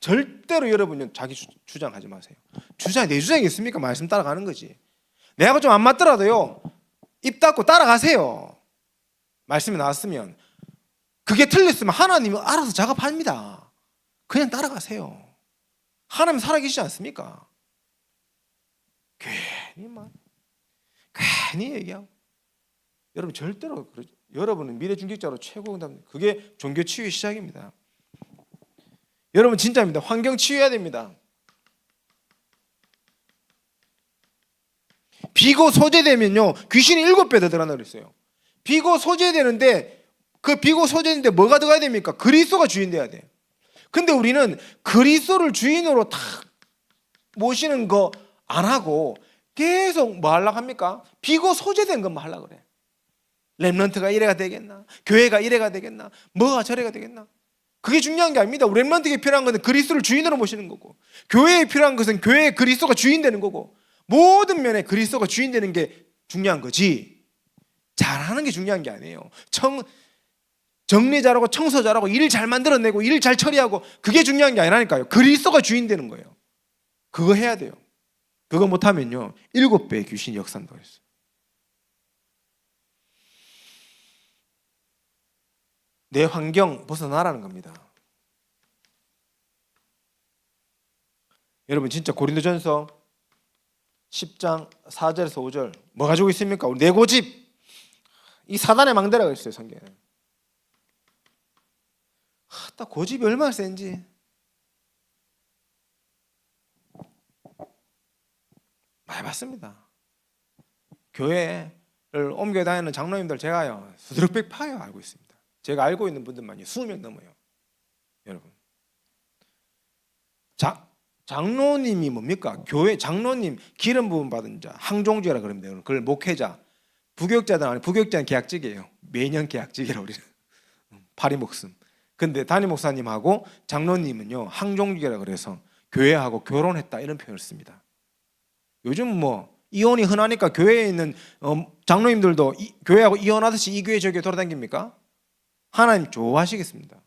절대로 여러분은 자기 주장하지 마세요. 내 주장이 있습니까? 말씀 따라가는 거지. 내가 좀 안 맞더라도요, 입 닫고 따라가세요. 말씀이 나왔으면. 그게 틀렸으면 하나님은 알아서 작업합니다. 그냥 따라가세요. 하나님 살아계시지 않습니까? 괜히 얘기하고. 여러분 절대로 그러죠. 여러분은 미래 중직자로 최고 응답입니다. 그게 종교 치유의 시작입니다. 여러분 진짜입니다. 환경 치유해야 됩니다. 비고 소재되면요 귀신이 7배 더 들어간다고 그랬어요. 비고 소재되는데 그 비고 소재인데 뭐가 들어가야 됩니까? 그리스도가 주인 돼야 돼. 근데 우리는 그리스도를 주인으로 탁 모시는 거 안 하고 계속 뭐 하려고 합니까? 비고 소재된 것만 하려고 그래. 렘넌트가 이래가 되겠나? 교회가 이래가 되겠나? 뭐가 저래가 되겠나? 그게 중요한 게 아닙니다. 우리 렘넌트에게 필요한 것은 그리스도를 주인으로 모시는 거고, 교회에 필요한 것은 교회의 그리스도가 주인 되는 거고, 모든 면에 그리스도가 주인 되는 게 중요한 거지 잘하는 게 중요한 게 아니에요. 정리 잘하고 청소 잘하고 일 잘 만들어내고 일 잘 처리하고 그게 중요한 게 아니라니까요. 그리스도가 주인 되는 거예요. 그거 해야 돼요. 그거 못하면요 7배의 귀신이 역산도 했어요. 내 환경 벗어나라는 겁니다. 여러분 진짜 고린도전서 10장 4절에서 5절 뭐 가지고 있습니까? 우리 내 고집. 이 사단의 망대라고 했어요. 성경에. 딱 고집이 얼마나 센지. 많이 봤습니다. 교회를 옮겨 다니는 장로님들 제가요 수두룩백 파요 알고 있습니다. 제가 알고 있는 분들만요 수명 넘어요. 여러분, 장로님이 뭡니까? 교회 장로님 기름 부음 받은 자, 항종주라 그럽니다. 그걸 목회자, 부교육자들 아니 부교육자는 계약직이에요. 매년 계약직이라고 우리는 파리 목숨. 근데 담임 목사님하고 장로님은요 항종주라 그래서 교회하고 결혼했다 이런 표현을 씁니다. 요즘 뭐 이혼이 흔하니까 교회에 있는 장로님들도 교회하고 이혼하듯이 이 교회 저 교회 돌아다닙니까? 하나님 좋아하시겠습니다.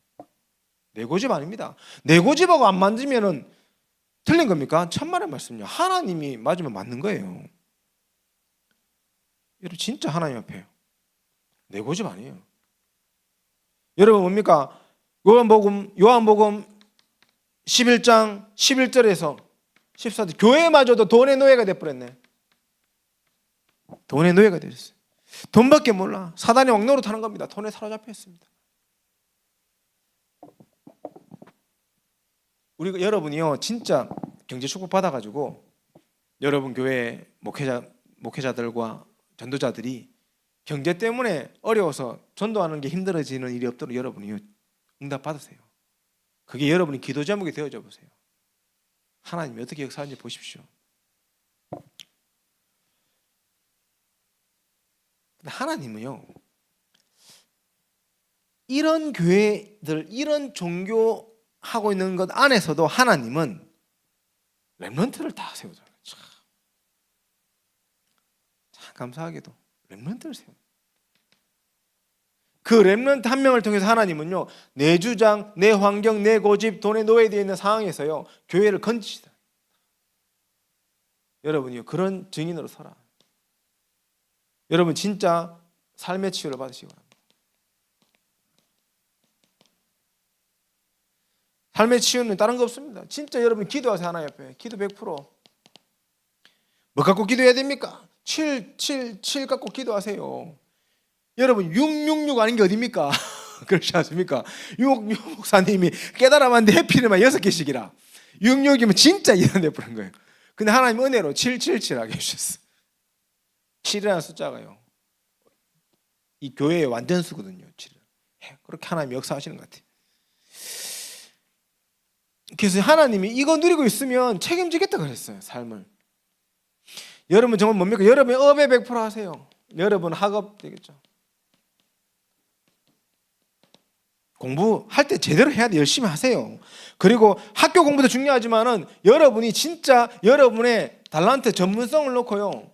내 고집 아닙니다. 내 고집하고 안 맞으면은 틀린 겁니까? 천만의 말씀요. 하나님이 맞으면 맞는 거예요. 여러분 진짜 하나님 앞에 내 고집 아니에요. 여러분 뭡니까? 요한복음 11장 11절에서 14절 교회마저도 돈의 노예가 돼버렸네. 돈의 노예가 되었어요. 돈밖에 몰라. 사단이 왕노릇 하는 겁니다. 돈에 사로잡혀 있습니다. 여러분이요 진짜 경제 축복 받아가지고 여러분 교회 목회자들과 전도자들이 경제 때문에 어려워서 전도하는 게 힘들어지는 일이 없도록 여러분이 응답 받으세요. 그게 여러분이 기도 제목이 되어져 보세요. 하나님이 어떻게 역사하는지 보십시오. 하나님은요 이런 교회들 이런 종교하고 있는 것 안에서도 하나님은 렘넌트를 다 세우잖아요. 참 감사하게도 렘넌트를 세워요. 그 렘넌트 한 명을 통해서 하나님은요 내 주장, 내 환경, 내 고집, 돈에 노예되어 있는 상황에서요 교회를 건지시다. 여러분이요 그런 증인으로 서라. 여러분 진짜 삶의 치유를 받으시기 바랍니다. 삶의 치유는 다른 거 없습니다. 진짜 여러분 기도하세요. 하나님 앞에 기도 100%. 뭐 갖고 기도해야 됩니까? 7 갖고 기도하세요. 여러분 666 아닌 게 어딥니까? 그렇지 않습니까? 유 목사님이 깨달아봤는데 해피를만 6개씩이라 66이면 진짜 이해내버린 거예요. 근데 하나님 은혜로 777하게 해주셨어. 7이라는 숫자가요 이 교회의 완전수거든요. 7. 그렇게 하나님이 역사하시는 것 같아요. 그래서 하나님이 이거 누리고 있으면 책임지겠다 그랬어요. 삶을. 여러분 정말 뭡니까? 여러분 업에 100% 하세요. 여러분 학업 되겠죠. 공부할 때 제대로 해야 돼. 열심히 하세요. 그리고 학교 공부도 중요하지만은 여러분이 진짜 여러분의 달란트 전문성을 놓고요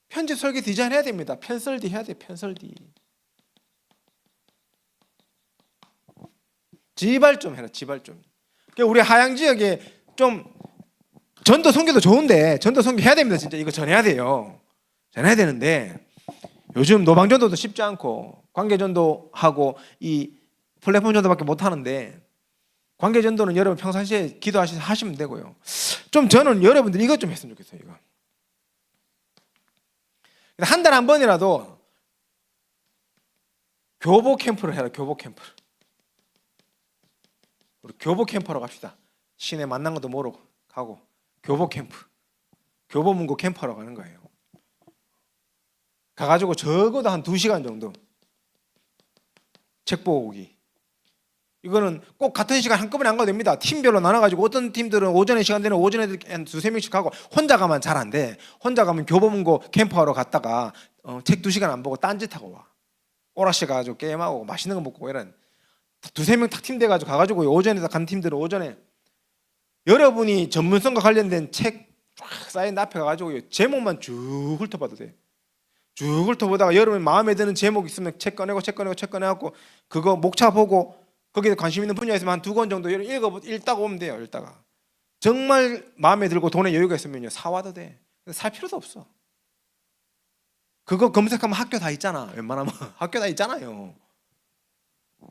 편집 설계 디자인 해야 됩니다. 편설디 해야 돼. 편설디. 지발 좀 해라. 지발 좀. 우리 하양 지역에 좀 전도 선교도 좋은데 전도 선교 해야 됩니다. 진짜 이거 전해야 돼요. 전해야 되는데 요즘 노방 전도도 쉽지 않고 관계 전도하고 이 플랫폼 전도밖에 못 하는데 관계 전도는 여러분 평상시에 기도하시면 되고요. 좀 저는 여러분들이 이것 좀 했으면 좋겠어요. 이거. 한 달에 한 번이라도 교복 캠프를 해라. 교복 캠프. 우리 교복 캠프로 갑시다. 시내 만난 것도 모르고 가고 교복 캠프. 교보문고 캠프하러 가는 거예요. 가가지고 적어도 한 2시간 정도 책 보고 오기. 이거는 꼭 같은 시간 한꺼번에 안 가도 됩니다. 팀별로 나눠가지고 어떤 팀들은 오전에 시간 되는 오전에 한 2-3명씩 하고 혼자 가면 잘 안 돼. 혼자 가면 교보문고 캠프하러 갔다가 책 2시간 안 보고 딴짓하고 와. 오락실 가가지고 게임하고 맛있는 거 먹고 이런 2-3명 탁 팀 돼가지고 가가지고 오전에 간 팀들은 오전에 여러분이 전문성과 관련된 책 쫙 쌓인 앞에 가가지고 제목만 쭉 훑어봐도 돼. 쭉 훑어보다가 여러분 마음에 드는 제목 있으면 책 꺼내고 그거 목차 보고 거기에 관심 있는 분야 있으면 한 2권 정도 읽다가 오면 돼요. 읽다가 정말 마음에 들고 돈에 여유가 있으면요 사와도 돼. 살 필요도 없어. 그거 검색하면 학교 다 있잖아. 웬만하면 학교 다 있잖아요.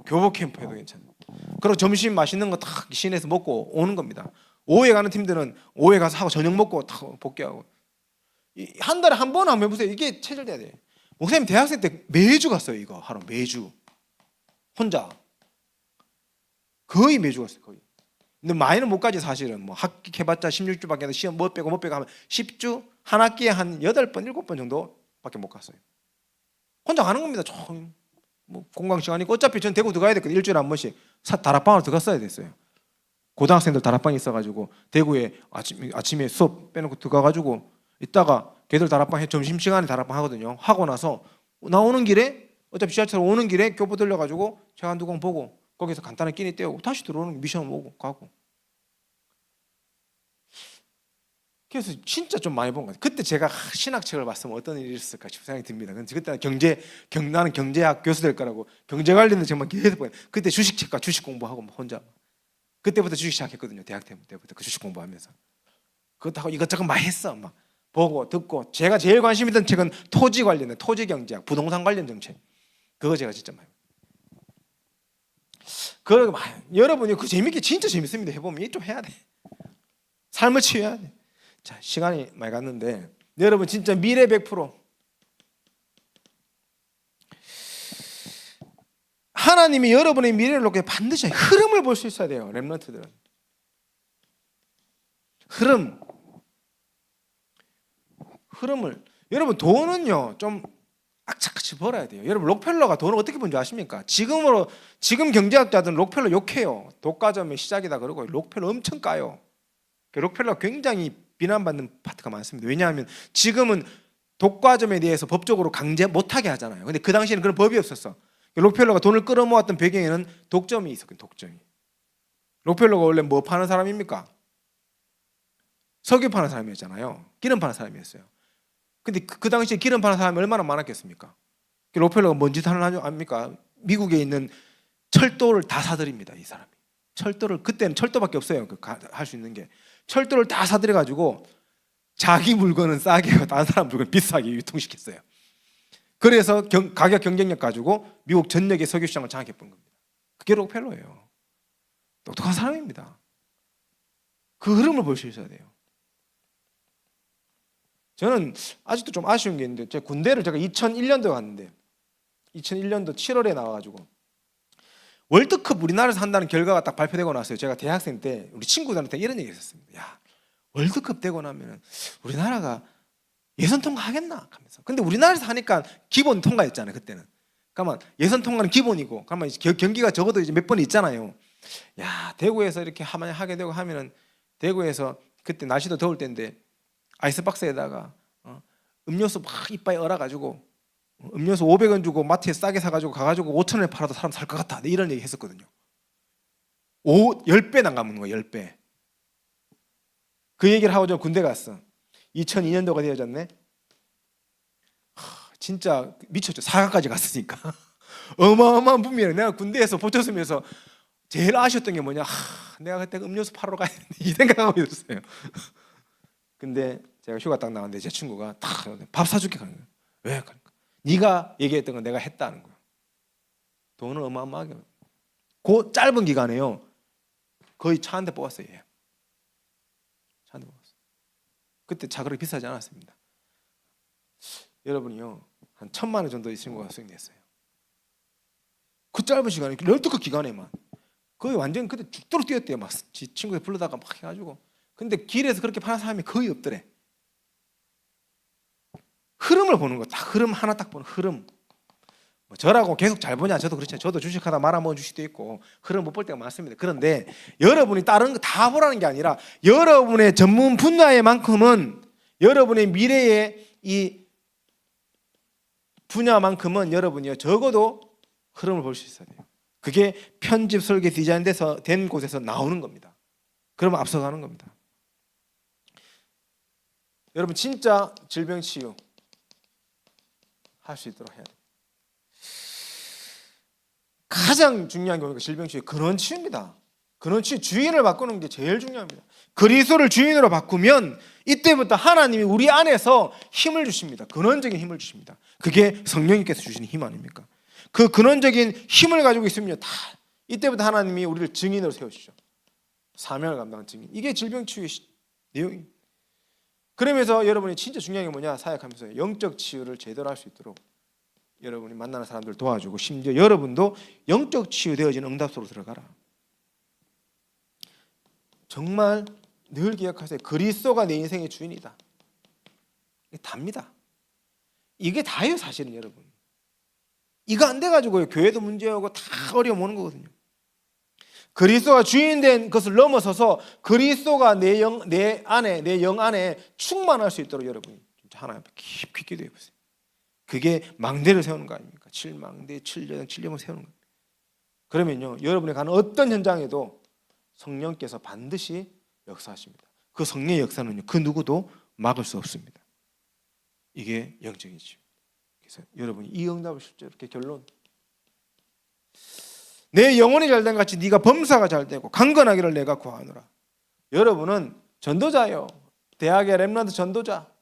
교복 캠프에도 괜찮아요. 그리고 점심 맛있는 거 딱 시내에서 먹고 오는 겁니다. 오후에 가는 팀들은 오후에 가서 하고 저녁 먹고 딱 복귀하고. 한 달에 한 번 한번 해보세요. 이게 체질돼야 돼. 목사님 대학생 때 매주 갔어요. 이거 하러 매주 혼자 거의 매주 갔어요. 거의 근데 많이는 못 가지 사실은. 뭐 학기 해봤자 16주밖에 안 돼. 시험 못 빼고 하면 10주 한 학기에 한 8번 7번 정도밖에 못 갔어요. 혼자 가는 겁니다. 뭐 공강 시간이고 어차피 전 대구 들어가야 됐거든요. 일주일에 한 번씩 다락방으로 들어갔어야 됐어요. 고등학생들 다락방이 있어가지고 대구에 아침에 수업 빼놓고 들어가가지고 이따가 걔들 다락방 해 점심시간에 다락방 하거든요. 하고 나서 나오는 길에 어차피 지하철 오는 길에 교보 들려가지고 제한두공 보고 거기서 간단하게 끼니 때우고 다시 들어오는 미션 오고 가고. 그래서 진짜 좀 많이 본 것 같아요. 그때 제가 신학책을 봤으면 어떤 일이 있었을까 싶은 생각이 듭니다. 그때는 나는 경제학 교수 될 거라고 경제 관련된 정말 계속 봐요. 그때 주식책과 주식 공부하고 혼자 그때부터 주식 시작했거든요. 대학 때부터 그 주식 공부하면서 그것하고 이것저것 많이 했어. 막 보고 듣고 제가 제일 관심 있던 책은 토지 관련된 토지 경제학, 부동산 관련 정책 그거 제가 진짜 많이. 여러분이 그 재밌게 진짜 재밌습니다. 해보면 좀 해야 돼. 삶을 치유해야 돼. 자, 시간이 많이 갔는데 여러분 진짜 미래 100% 하나님이 여러분의 미래를 놓고 반드시 흐름을 볼 수 있어야 돼요. 렘넌트들은 흐름을 여러분 돈은요 좀 악착같이 벌어야 돼요. 여러분 록펠러가 돈을 어떻게 번 줄 아십니까? 지금 경제학자들은 록펠러 욕해요. 독과점의 시작이다 그러고 록펠러 엄청 까요. 록펠러 굉장히 비난받는 파트가 많습니다. 왜냐하면 지금은 독과점에 대해서 법적으로 강제 못하게 하잖아요. 근데 그 당시에는 그런 법이 없었어. 록펠러가 돈을 끌어모았던 배경에는 독점이 있었거든요. 독점이. 록펠러가 원래 뭐 파는 사람입니까? 석유 파는 사람이었잖아요. 기름 파는 사람이었어요. 근데 그 당시에 기름 파는 사람이 얼마나 많았겠습니까? 록펠러가 뭔 짓 하는 압니까? 미국에 있는 철도를 다 사들입니다. 이 사람이. 철도를 그때는 철도밖에 없어요. 할 수 있는 게. 철도를 다 사들여 가지고 자기 물건은 싸게 하고 다른 사람 물건 비싸게 유통시켰어요. 그래서 가격 경쟁력 가지고 미국 전역의 석유 시장을 장악해 본 겁니다. 그게 록펠러예요. 똑똑한 사람입니다. 그 흐름을 볼 수 있어야 돼요. 저는 아직도 좀 아쉬운 게 있는데 제가 군대를 2001년도에 갔는데 2001년도 7월에 나와가지고 월드컵 우리나라에서 한다는 결과가 딱 발표되고 났어요. 제가 대학생 때 우리 친구들한테 이런 얘기 했었습니다. 야, 월드컵 되고 나면 우리나라가 예선 통과하겠나 하면서. 근데 우리나라에서 하니까 기본 통과했잖아요. 그때는. 그러면 예선 통과는 기본이고 그러면 경기가 적어도 이제 몇 번 있잖아요. 야, 대구에서 이렇게 하게 되고 하면은 대구에서 그때 날씨도 더울 때인데 아이스박스에다가 음료수 막 이빨에 얼어가지고 음료수 500원 주고 마트에 싸게 사가지고 가가지고 5,000원에 팔아도 사람 살 것 같다. 이런 얘기 했었거든요. 10배 난감한 거예요. 10배. 그 얘기를 하고 저 군대 갔어. 2002년도가 되어졌네. 진짜 미쳤죠. 사과까지 갔으니까. 어마어마한 분명히 내가 군대에서 보쳤으면서 제일 아쉬웠던 게 뭐냐. 내가 그때 음료수 팔러 가야 되는데 이 생각하고 있었어요. 근데 제가 휴가 딱 나왔는데 제 친구가 밥 사줄게 가는 거예요. 왜? 그러니까 네가 얘기했던 건 내가 했다는 거야. 돈을 어마어마하게. 그 짧은 기간에요. 거의 차 한 대 뽑았어요. 얘. 차 한 대 뽑았어요. 그때 차 그렇게 비싸지 않았습니다. 여러분이요. 한 1,000만 원 정도의 친구가 수익냈어요. 그 짧은 시간에 월드컵 기간에만. 거의 완전 그때 죽도록 뛰었대요. 막 친구들 불러다가 막 해가지고. 근데 길에서 그렇게 파는 사람이 거의 없더래. 흐름을 보는 거. 딱 흐름 하나 딱 보는 흐름. 뭐 저라고 계속 잘 보냐? 저도 그렇죠. 저도 주식하다 말아먹은 주식도 있고 흐름 못 볼 때가 많습니다. 그런데 여러분이 다른 거 다 보라는 게 아니라 여러분의 전문 분야에만큼은 여러분의 미래의 이 분야만큼은 여러분이요 적어도 흐름을 볼 수 있어야 돼요. 그게 편집, 설계, 디자인돼서 된 곳에서 나오는 겁니다. 그러면 앞서가는 겁니다. 여러분 진짜 질병 치유 할 수 있도록 해야 돼요. 가장 중요한 게 질병 치유 근원 치유입니다. 근원 치유 주인을 바꾸는 게 제일 중요합니다. 그리스도를 주인으로 바꾸면 이때부터 하나님이 우리 안에서 힘을 주십니다. 근원적인 힘을 주십니다. 그게 성령님께서 주시는 힘 아닙니까? 그 근원적인 힘을 가지고 있으면 다 이때부터 하나님이 우리를 증인으로 세우시죠. 사명을 감당한 증인. 이게 질병 치유의 내용입니다. 그러면서 여러분이 진짜 중요한 게 뭐냐 사역하면서 영적 치유를 제대로 할 수 있도록 여러분이 만나는 사람들 도와주고 심지어 여러분도 영적 치유되어지는 응답소로 들어가라. 정말 늘 기억하세요. 그리스도가 내 인생의 주인이다. 이게 답니다. 이게 다예요, 사실은. 여러분, 이거 안 돼가지고요 교회도 문제하고 다 어려움 오는 거거든요. 그리스도가 주인된 것을 넘어서서 그리스도가 내 영 안에 충만할 수 있도록 여러분이 진짜 하나님 앞에 깊이 기도해 보세요. 그게 망대를 세우는 거 아닙니까? 7망대, 7령을 세우는 겁니다. 그러면요, 여러분이 가는 어떤 현장에도 성령께서 반드시 역사하십니다. 그 성령의 역사는요, 그 누구도 막을 수 없습니다. 이게 영적인 집. 그래서 여러분이 이 응답을 실제로 이렇게 결론, 내 영혼이 잘된 같이 네가 범사가 잘되고 강건하기를 내가 구하노라. 여러분은 전도자예요. 대학의 렘넌트 전도자.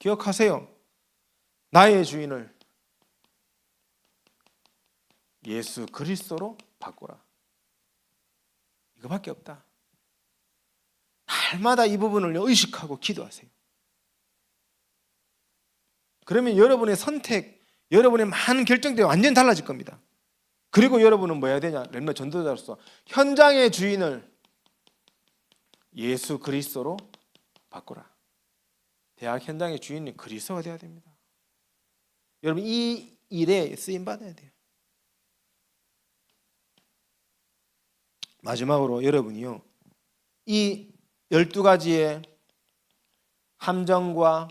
기억하세요. 나의 주인을 예수 그리스도로 바꾸라. 이거밖에 없다. 날마다 이 부분을 의식하고 기도하세요. 그러면 여러분의 선택, 여러분의 많은 결정들이 완전히 달라질 겁니다. 그리고 여러분은 뭐 해야 되냐? 렘넌트 전도자로서 현장의 주인을 예수 그리스도로 바꾸라. 대학 현장의 주인이 그리스도가 되어야 됩니다. 여러분, 이 일에 쓰임 받아야 돼요. 마지막으로 여러분이요, 이 12가지의 함정과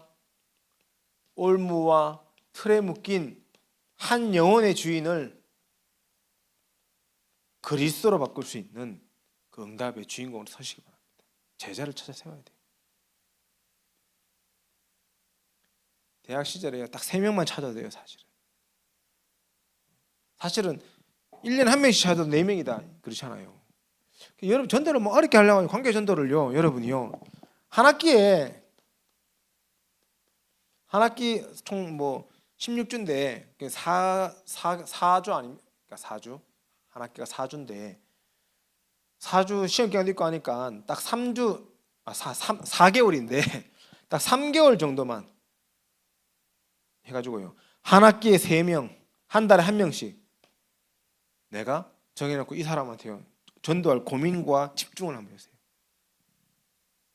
올무와 틀에 묶인 한 영혼의 주인을 그리스도로 바꿀 수 있는 그 응답의 주인공으로 서시기 바랍니다. 제자를 찾아 세워야 돼요. 대학 시절에 딱 3명만 찾아도 돼요. 사실은 1년에 한 명씩 찾아도 4명이다 그렇잖아요. 여러분, 전도를 뭐 어렵게 하려고 하면 관계 전도를요, 여러분이요, 한 학기 총 뭐 16주인데 4주 아닙니까? 4주. 한 학기가 4주인데 4주 시험 기간도 있고 하니까 딱 4개월인데 딱 3개월 정도만 해가지고요, 한 학기에 3명, 한 달에 1명씩 내가 정해놓고 이 사람한테요 전도할 고민과 집중을 한번 해보세요.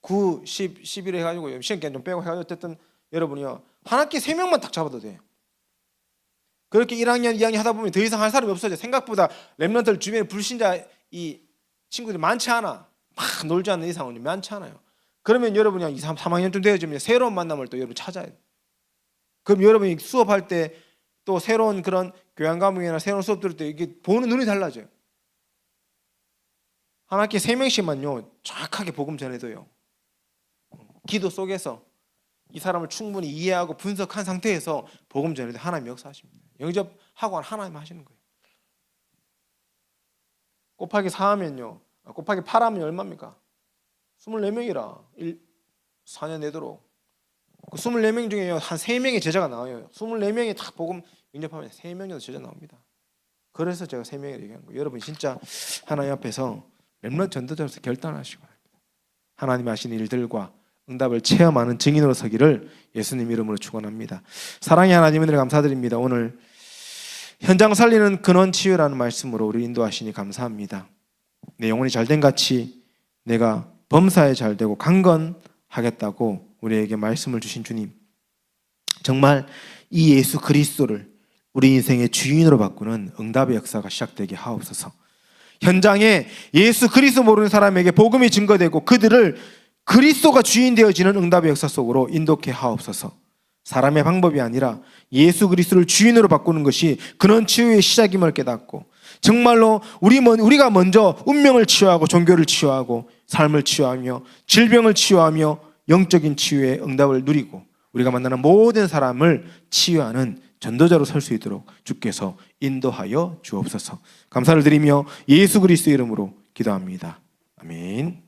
9, 10, 11회 해가지고 시험 기간 좀 빼고 해가지고 어쨌든 여러분이요, 한 학기 3명만 딱 잡아도 돼요. 그렇게 1학년, 2학년 하다 보면 더 이상 할 사람이 없어져. 생각보다 렘넌트들 주변에 불신자 이 친구들이 많지 않아. 막 놀지 않는 이상은 많지 않아요. 그러면 여러분이 한 2, 3학년쯤 되어지면 새로운 만남을 또 여러분 찾아야 돼요. 그럼 여러분이 수업할 때 또 새로운 그런 교양 과목이나 새로운 수업 들을 때 이게 보는 눈이 달라져요. 한 학기에 3명씩만요 정확하게 복음 전해도요, 기도 속에서 이 사람을 충분히 이해하고 분석한 상태에서 복음 전해도 하나님 역사하십니다. 영접하고 하나님 하시는 거예요. 곱하기 4하면요, 곱하기 8하면 얼마입니까? 24명이라 4년 내도록 그 24명 중에 한 3명의 제자가 나와요. 24명이 다 복음 영접하면 3명이 더 제자 나옵니다. 그래서 제가 3명을 얘기한 거예요. 여러분, 진짜 하나님 앞에서 렘넌트 전도자로서 결단하시기 바랍니다. 하나님 하시는 일들과 응답을 체험하는 증인으로 서기를 예수님 이름으로 축원합니다. 사랑의 하나님, 은혜를 감사드립니다. 오늘 현장 살리는 근원 치유라는 말씀으로 우리 인도하시니 감사합니다. 내 영혼이 잘된 같이 내가 범사에 잘되고 강건하겠다고 우리에게 말씀을 주신 주님, 정말 이 예수 그리스도를 우리 인생의 주인으로 바꾸는 응답의 역사가 시작되게 하옵소서. 현장에 예수 그리스도 모르는 사람에게 복음이 증거되고 그들을 그리스도가 주인 되어지는 응답의 역사 속으로 인도케 하옵소서. 사람의 방법이 아니라 예수 그리스도를 주인으로 바꾸는 것이 근원 치유의 시작임을 깨닫고, 정말로 우리가 먼저 운명을 치유하고 종교를 치유하고 삶을 치유하며 질병을 치유하며 영적인 치유의 응답을 누리고 우리가 만나는 모든 사람을 치유하는 전도자로 설 수 있도록 주께서 인도하여 주옵소서. 감사를 드리며 예수 그리스도 이름으로 기도합니다. 아멘.